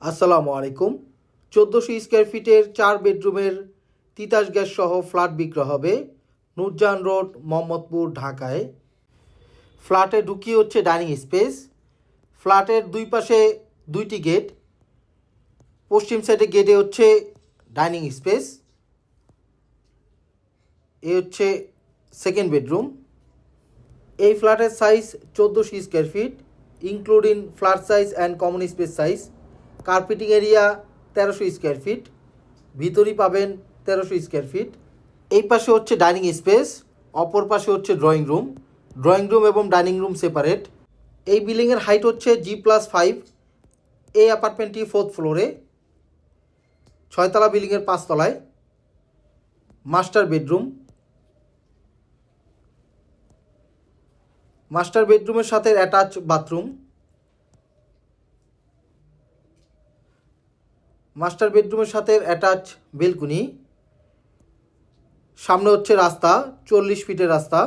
আসসালামু আলাইকুম। 1400 স্কোয়ার ফিটের 4 বেডরুমের তিতাস গ্যাস সহ ফ্ল্যাট বিক্রি হবে নূরজাহান রোড, মোহাম্মদপুর, ঢাকায়। ফ্ল্যাটে ঢুকিয়ে হচ্ছে ডাইনিং স্পেস। ফ্ল্যাটের দুই পাশে দুইটি গেট। পশ্চিম সাইডে গেটে হচ্ছে ডাইনিং স্পেস। এ হচ্ছে সেকেন্ড বেডরুম। এই ফ্ল্যাটের size 1400 square feet, including flat size and common space size. Carpeting area 1300 square feet, ভিতরই পাবেন 1300 স্কোয়ার ফিট। এই পাশে হচ্ছে ডাইনিং স্পেস, অপর পাশে হচ্ছে ড্রয়িং রুম। ড্রয়িং রুম এবং ডাইনিং রুম সেপারেট। এই বিল্ডিংয়ের হাইট হচ্ছে G+5। এই অ্যাপার্টমেন্টটি 4th ফ্লোরে, 6তলা বিল্ডিংয়ের 5তলায়। Master bedroom. মাস্টার বেডরুমের সাথে অ্যাটাচ বাথরুম। মাস্টার বেডরুমের সাথে অ্যাটাচ বেলকুনি। সামনে হচ্ছে রাস্তা, 40 ফিটের রাস্তা।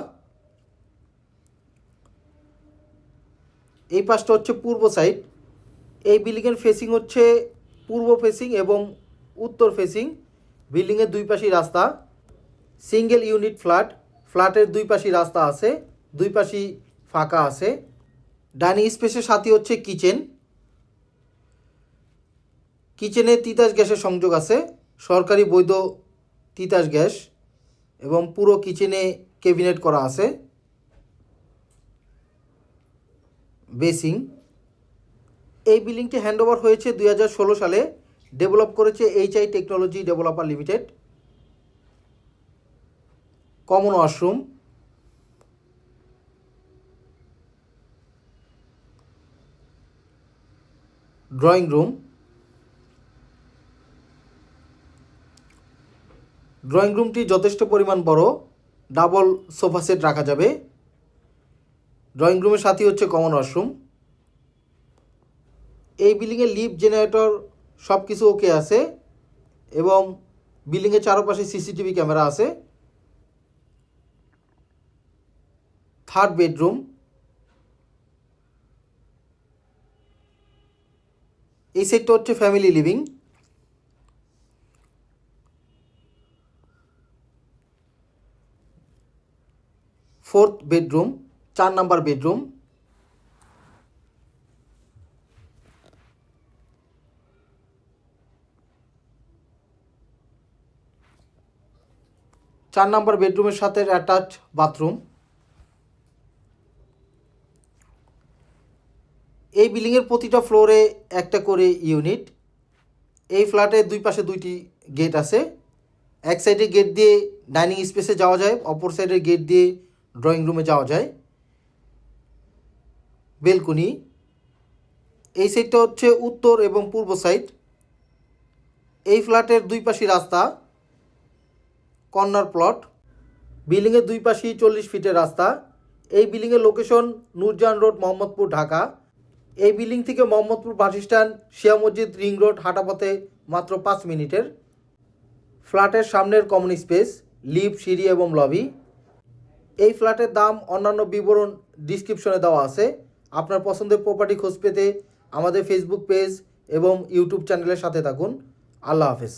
এই পাশটা হচ্ছে পূর্ব সাইড। এই বিল্ডিংয়ের ফেসিং হচ্ছে পূর্ব ফেসিং এবং উত্তর ফেসিং। বিল্ডিংয়ের দুই পাশেই রাস্তা। Single unit flat. ফ্ল্যাটের দুই পাশেই রাস্তা আছে, দুই পাশেই ফাঁকা আছে। ডাইনিং স্পেসের সাথে হচ্ছে কিচেন। কিচেনে তিতাস গ্যাসের সংযোগ আছে, সরকারি বৈধ তিতাস গ্যাস, এবং পুরো কিচেনে ক্যাবিনেট করা আছে। বেসিং। এই বিল্ডিংটি হ্যান্ডওভার হয়েছে 2016 সালে। ডেভেলপ করেছে HI technology developer limited. Common washroom. Drawing room. Drawing রুমটি যথেষ্ট পরিমাণ বড়, ডাবল সোফা সেট রাখা যাবে। ড্রয়িং রুমের সাথে হচ্ছে কমন ওয়াশরুম। এই বিল্ডিংয়ে লিফট, জেনারেটর সব কিছু ওকে আছে এবং বিল্ডিংয়ের চারপাশে CCTV ক্যামেরা আছে। Third bedroom. এই সেটটা হচ্ছে family living. Fourth bedroom, 4 number bedroom. চার নাম্বার বেডরুমের সাথে অ্যাটাচ বাথরুম। এই বিল্ডিংয়ের প্রতিটা ফ্লোরে একটা করে ইউনিট। এই ফ্ল্যাটের দুই পাশে দুইটি গেট আছে। এক সাইডে গেট দিয়ে ডাইনিং স্পেসে যাওয়া যায়, অপর সাইডের গেট দিয়ে ড্রয়িং রুমে যাওয়া যায়। বেলকুনি। এই সাইডটা হচ্ছে উত্তর এবং পূর্ব সাইড। এই ফ্ল্যাটের দুই পাশে রাস্তা, কর্নার প্লট। বিল্ডিংয়ের দুই পাশেই 40 ফিটের রাস্তা। এই বিল্ডিংয়ের লোকেশন নূরজাহান রোড, মোহাম্মদপুর, ঢাকা। এই বিল্ডিং থেকে মোহাম্মদপুর বাস স্ট্যান্ড, শিয়া মসজিদ, রিং রোড হাঁটা পথে মাত্র 5 মিনিটের। ফ্ল্যাটের সামনের কমন স্পেস, লিফট, সিঁড়ি এবং লবি। এই ফ্ল্যাটের দাম অন্যান্য বিবরণ ডিসক্রিপশনে দেওয়া আছে। আপনার পছন্দের প্রপার্টি খোঁজ পেতে আমাদের ফেসবুক পেজ এবং ইউটিউব চ্যানেলের সাথে থাকুন। আল্লাহ হাফেজ।